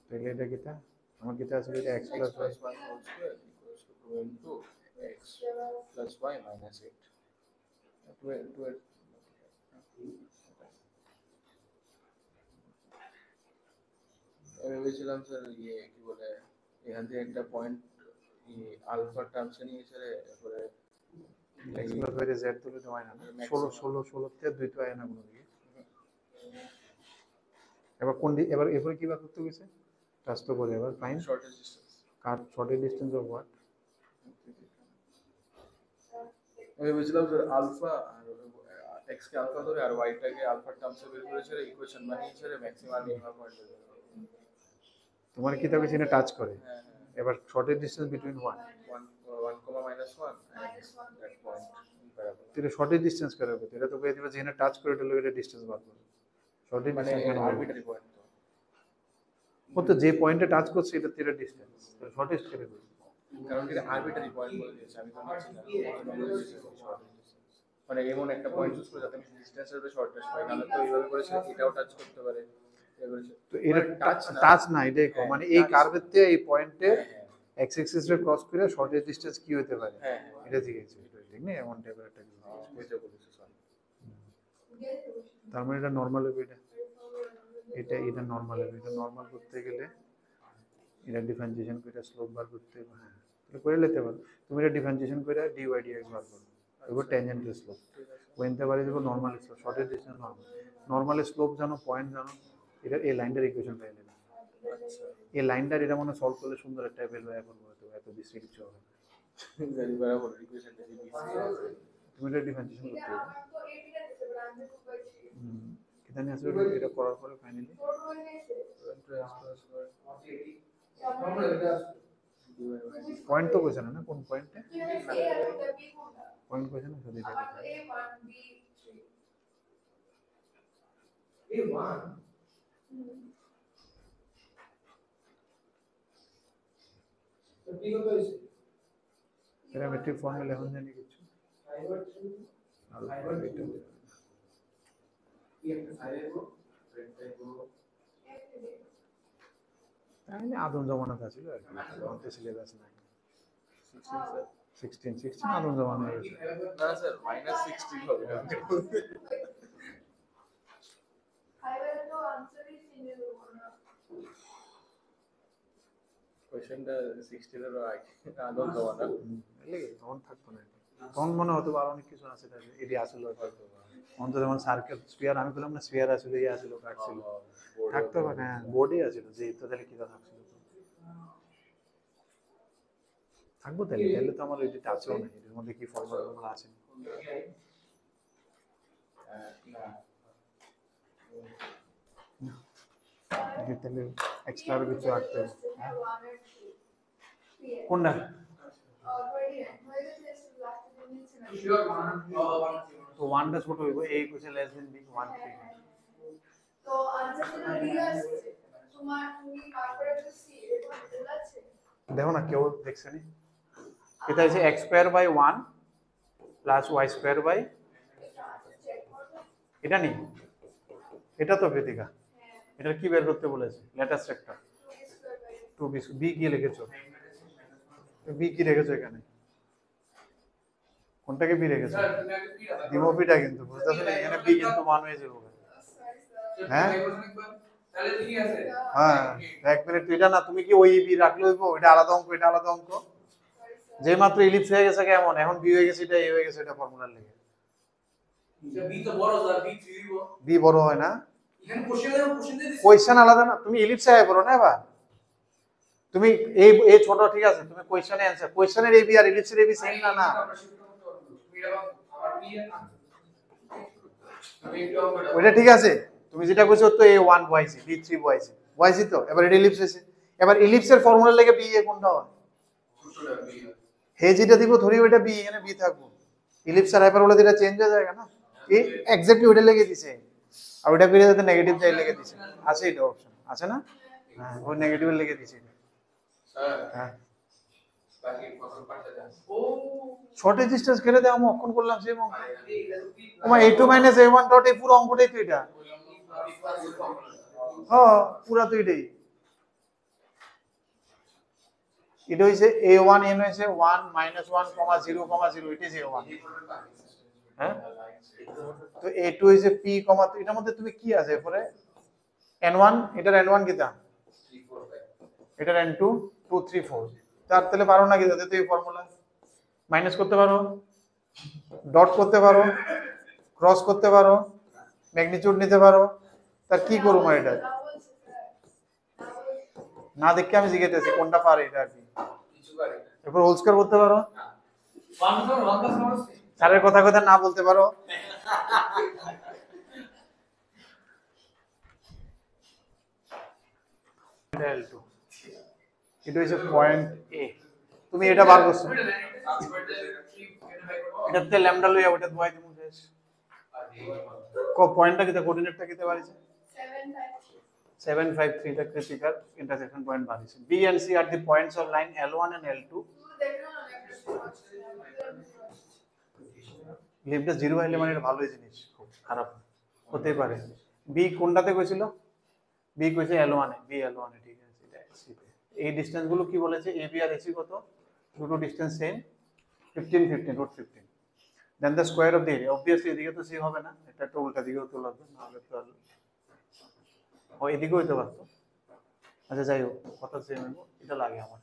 তাহলে এটা কিটা আমার কিটা আছে, এটা x x plus y plus 1 whole square equals to 2 into x plus y minus 8. 2 আমি বলছিলাম স্যার কি বলে এখান থেকে একটা পয়েন্ট আলফা টার্মসে নিয়ে এসে তারপরে x প্লাস y z তুলে দেওয়া না 16 তে দুই তো আয় না কোনো দিকে। এবার এবার এরপরে কি বার করতে গেছে, টাচ তো করে এবার fine shortest distance. Cut shortest distance of what, আমি বলছিলাম স্যার আলফা আর x কে আলফা ধরে আর y টাকে আলফা টার্মসে বের করেছে ইকুয়েশন বানিয়েছে ম্যাক্সিমাম মিনিমাম পয়েন্ট। তোমার কি তবে সিনে টাচ করে। হ্যাঁ এবার shortest distance between what, 1, -1 that point parabola, এটা শর্টেস্ট ডিসটেন্স করে হবে, এটা তো কই দিবে যেখানে টাচ করে এটা লগে ডিসটেন্স বার করবে। শর্টেস্ট মানে ডিসটেন্স কেন হবে, আরবিটারি পয়েন্ট তো ও তো যে পয়েন্টে টাচ করছে এটা তেরা ডিসটেন্স, তাহলে শর্টেস্ট করে হবে। কারণ এটা আরবিটারি পয়েন্ট বলে দিয়েছে, আমি তো নিচ্ছি না মানে এমন একটা পয়েন্ট চুজ করে যাতে আমি ডিসটেন্সের উপরে শর্টেস্ট পাই, নাহলে তো এইভাবে করেছে এটাও টাচ করতে পারে তো এটা টাচ না, এটাই কো মানে এই কার্ভের তে এই পয়েন্টে x অ্যাক্সিস রে ক্রস করে শর্টেস্ট ডিসটেন্স কি হতে পারে, হ্যাঁ এটা জিজ্ঞেস এটা ঠিক না, এমন টাইপের একটা কিছু। বুঝতে বলেছে স্যার। তার মানে এটা নরমাল হবে, এটা নরমাল হবে। এটা নরমাল করতে গেলে এটা ডিফারেন্সিয়েশন করে স্লোপ বার করতে হবে। হ্যাঁ এটা করে নিতে পারো তুমি, এটা ডিফারেন্সিয়েশন করে dy dx বার করো, এবার ট্যানজেন্ট স্লোপ ওইনতে পারে দেব normal slope, shortest distance normal slope জানো, পয়েন্ট জানো, এটা এই লাইনটার ইকুয়েশন পাই নেবে। এই লাইনটার এটা মনে সলভ করলে সুন্দর একটা ভ্যালু বের করবো, এত বেশি কিছু হবে না। জানি বরাবর ইকুয়েশনটা কি তুমি এটা ডিফারেন্সিয়েশন করতে হবে। আমার তো এইটা দিতে পারে আমি তো কইছি কিটা নিয়ে আসলে এটা করার পরে ফাইনালি ছোট হয়ে গেছে পয়েন্ট তো কইছ না কোন পয়েন্টে কি হয়েছে এই আর এটা বি কোনটা পয়েন্ট কইছ না শুধু এটা আমার তো a1 b3 A1 তো কি কত হইছে প্যারামেট্রিক ফর্মুলা এখন জানি কিছু ফাইবার আর ফাইবার এটা কি একটা ফাইবার গো ফ্রেন্ড গো তাহলে আদম জমানাতে ছিল আর কি, তখন তো সিলেবাস নাই। 16 আদম জমানা হয়েছে। না স্যার -16 হবে ফাইবার তো আনসারই চিনে দেবো না কোশ্চেনটা 16 এর আগে আদম জমানা তখন থাকতো না, তখন মনে হতো আরো অনেক কিছু আছে, এটি আসলে হয়তো অন্তত যেমন সার্কেল স্ফিয়ার, আমি বললাম না স্ফিয়ার আসলে ইয়ে আসলে কাটছিল, থাকতো না বোর্ডে আছে যে তো তাহলে কি থাকছিল থাকবো, তাহলে তো আমার এটি আছেও না, এর মধ্যে কি ফর্মুলা আছে তাহলে এক্সট্রা কিছু রাখতে হবে। কোনটা তো ওয়ানটা ছোট হইব, এই কোশ্চেন লেস দেন বি 1 তো আনসারটা বি আসছে তোমার তুমি তারপরে তো সি এরকম ভুল আছে দেখো না কেউ দেখছে নি, এটা হচ্ছে x square by 1 plus y square by, এটা নেই, এটা তো বেদিকা, এটা কি বের করতে বলেছে লেটেস্ট একটা 2b বি কি লিখেছো? বি কি রেখেছো এখানে? কোনটাকে বি রেখেছো? স্যার তুমি আগে কি রাখা দ্বিমুখীটা কিন্তু বুঝতেছো না, এখানে বি কিন্তু মান হয়ে যাবে। Sorry, sir. হ্যাঁ? তাহলে ঠিক আছে হ্যাঁ, এক মিনিট, এটা না, তুমি কি ওই বি রাখলে হইবো? এটা আলাদা অঙ্ক, এটা আলাদা অঙ্ক। Sorry, sir. যে মাত্র ইলিপস হয়ে গেছে কেমন, এখন বি হয়ে গেছে, এটা এ হয়ে গেছে, এটা ফর্মুলার লেগে। এটা বি তো বড় স্যার বি 3 দিব বি বড় হয় না, এখানে কোশ্চেন দিয়ে দিছি কোয়েশ্চেন আলাদা না, তুমি ইলিপসে আয় করো না এবার। তুমি এই এই ছোট ঠিক আছে, তুমি কোয়েশ্চেনে অ্যানসার, কোয়েশ্চেনের এবি আর ইলিপসের এবি সেম না। না আমরা শিফট করতে পারবো তুমি এটা আমার বি এর আমি একটু আমরা ওইটা ঠিক আছে, তুমি যেটা কইছো তো a1 yc b3 yc yc তো, এবার এটা ইলিপস হইছে, এবার ইলিপসের ফর্মুলা লেগে বি এ কোনটা হয়? দুটোটা বি হে যেটা দিব ধরি ওইটা বি, এখানে বি থাকবো, ইলিপস আর হাইপারবোলা যেটা চেঞ্জ হয়ে যায় না, এই এক্স্যাক্টলি ওইটা লেগে দিছে, আর ওইটা করে যাতে নেগেটিভ যাই লেগে দিছে, আছে এটা অপশন আছে না? হ্যাঁ, ওই নেগেটিভ লেগে দিছে। স্যার হ্যাঁ, বাকি ফসল পাল্টে দেন ও শর্টেজ ডিসটেন্স কেটে দেওয়া, আমি অক্ষণ করলাম সেই অঙ্ক। এটা তো বি ওমা a2 a1 ডট এই পুরো অঙ্কটাই তো এটা। হ্যাঁ, পুরা তো এটাই। এটা হইছে a1 n হইছে 1 -1, 0, 0, it is a1। হ্যাঁ, তো a2 হইছে p, তো এটার মধ্যে তুমি কি আছে পরে n1, এটার n1 কিটা, 3 4 5 এটার n2 2 3 4, চার তাহলে পারো না কিটা, তো এই ফর্মুলা মাইনাস করতে পারো, ডট করতে পারো, ক্রস করতে পারো, ম্যাগনিটিউড নিতে পারো, তার কি করব এটা না বলছে, sir. না বলছে। না দেখে আমি জিজ্ঞেস কোনটা পারে এটা আর কি। কিছু পারি না এরপর হোল স্কয়ার করতে পারো, ওয়ান প্লাস আছে স্যারের কথা কথা না বলতে পারো, এটা L2, এটা হচ্ছে পয়েন্ট এ, তুমি এটা বার করছো, এটাতে ল্যামডা লইয়া ওটা দুয়াই দিমু শেষ। কো পয়েন্টটা কিতে, কোঅর্ডিনেটটা কিতে বাড়িছে? 753. 753 টা ক্রিটিক্যাল ইন্টারসেকশন পয়েন্ট বাড়িছে। B and C are the points of line L1 and L2. দেখো না একটা লিফটে জিরো হইলে মানে এটা ভালোই জিনিস, খুব খারাপ হতে পারে। বি কোনটাতে কইছিল? বি কইছে L1 এ, বি L1 এ, ঠিক আছে, এটা C তে। এই ডিসটেন্স গুলো কি বলেছে, AB আর AC কত? দুটো distance same, 15 15 root 15। Then the square of the area, obviously এদিকে তো C হবে না, এটা তো উল্টা দিকেও তো লাগবে, না হলে তো ও এদিকে হইতে পারতো। আচ্ছা যাই হোক, কথা সেম হইব, এটা লাগে আমার,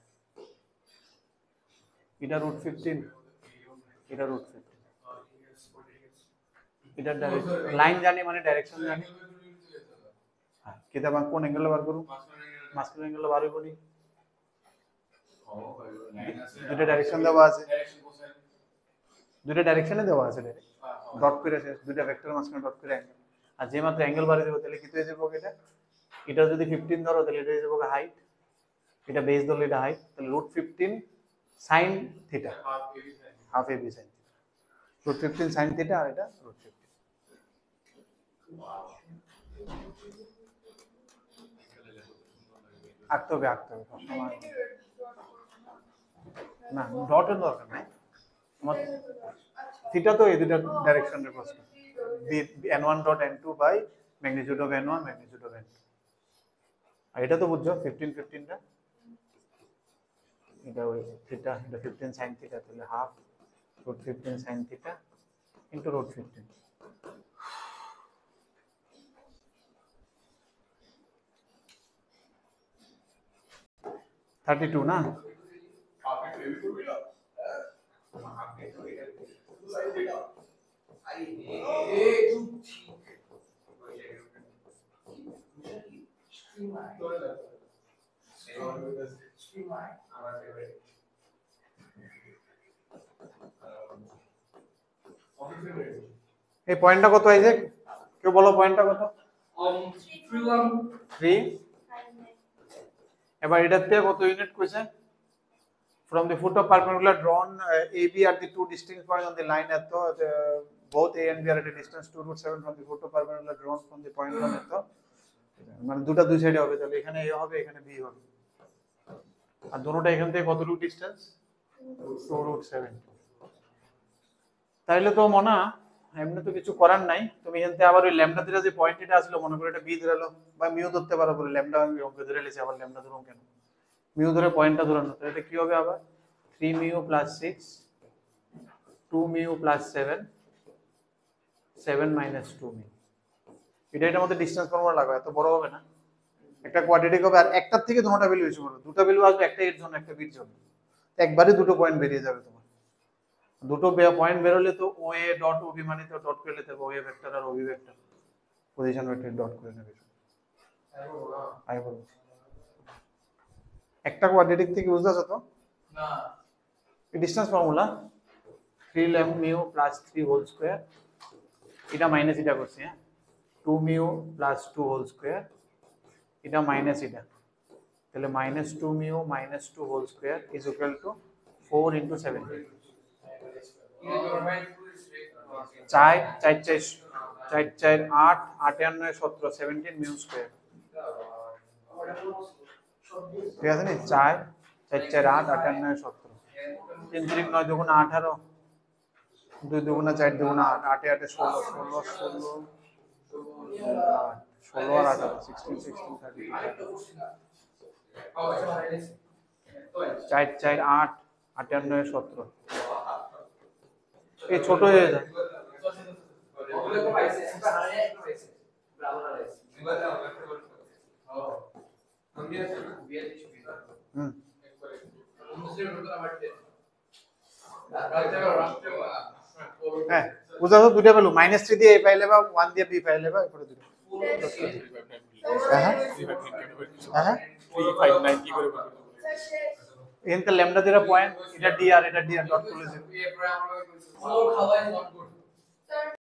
এটা রুট 15, এটা রুট 15, এটা ডাইরেকশন লাইন জানি মানে ডাইরেকশন জানি। হ্যাঁ, কিতা বা কোন অ্যাঙ্গেলে বার করব, মাস্কুলার অ্যাঙ্গেলে বার হইব নি, দুটো ডাইরেকশন দেওয়া আছে, দুটো ডাইরেকশনে দেওয়া আছে, ডাইরেক্ট ডট করে শেষ, দুটো ভেক্টর মাঝখানে ডট করে অ্যাঙ্গেল, আর যে মাত্র অ্যাঙ্গেল বাড়িয়ে দেবো তাহলে কি হয়ে যাবে এটা, এটা যদি 15 ধরো তাহলে এটা হয়ে যাবে হাইট, এটা বেস ধরলে এটা হাইট, তাহলে রুট 15 sin থিটা, হাফ এবি sin থিটা, রুট 15 sin থিটা, আর এটা রুট 15। আঁকতে হবে সবসময়, না ডটের দরকার নাই আমার, থিটা তো এই দুটো ডাইরেকশনের প্রশ্ন, n1 dot n2 by magnitude of n1 magnitude of n2, আর এটা তো বুঝছো 15 15টা, এটা ওই থিটা, এটা 15 sin থিটা, তাহলে হাফ রুট 15 sin থিটা ইনটু রুট 15। থার্টি টু না, এই পয়েন্টটা কত হয়েছে, কেউ বলো পয়েন্টটা কত? 3। এবার এটাতে কত ইউনিট কইছে? From the foot of perpendicular drawn, AB are the two distinct points on the line at both A and B are at a distance 2 root 7 from the foot of perpendicular drawn from the point 1 at মানে দুটো দুই সাইডে হবে, তাহলে এখানে A হবে, এখানে B হবে, আর দুটোটা এখান থেকে কত রুট ডিসটেন্স? 2 root 7। তাইলে তো মনা এমনি তো কিছু করার নাই, তুমি এখান থেকে আবার ওই ল্যামডা থিটা যে পয়েন্ট এটা আসলো, মনে করে এটা বি ধরালো, বা মিউ ধরতে পারো, বলে ল্যামডা আমি অঙ্ক ধরে লিছি, আবার ল্যামডা ধরুন কেন, মিউ ধরে পয়েন্টটা ধরানো, তো এটা কি হবে আবার 3 mu plus 6 2 mu plus 7 7 minus 2 mu. এটার মধ্যে ডিসটেন্স ফর্মুলা লাগাও, এত বড় হবে না, একটা কোয়াড্রেটিক হবে আর একটার থেকে দুটোটা ভ্যালু ইস্যু করো, দুটো ভ্যালু আসবে একটা এর জন্য একটা বির জন্য, একবারে দুটো পয়েন্ট বেরিয়ে যাবে তোমার। দুটো পয়েন্ট বেরোলে তো ও এ ডট ওবি মানে তো ডট করে নিতে হবে, ও এ ভেক্টর আর OB vector position vector dot করে নেবে। আই বল একটা কোয়াড্রেটিক থেকে বুঝতে পারছো তো না ডিসটেন্স ফর্মুলা 3 ল্যাম মিউ প্লাস 3 হোল স্কয়ার, এটা মাইনাস এটা করছি, হ্যাঁ 2 মিউ প্লাস 2 হোল স্কয়ার, এটা মাইনাস এটা, তাহলে minus 2 mu minus 2 whole square is equal to 4 into 7 4 4 4 4 8 8 9 17 17 mu square, ঠিক আছে নি 4 4 4 8 8 9 17 3 3 9 2 18 2 2 4 2 8 8 8 16 16 16 16 আর 18 16 16 30 4 4 8 8 9 17 এই ছোট হয়ে যায়। হুম হ্যাঁ বুঝা তো দুটো ভ্যালু -3 দিয়ে a পাইলে বা 1 দিয়ে b পাইলে বা এরপরে দুটো। হ্যাঁ হ্যাঁ 359 কি করে করবে? এখানকার ল্যামডা যেটা পয়েন্ট, এটা ডি আর এটা ডি আর ডট করলে 0। স্যার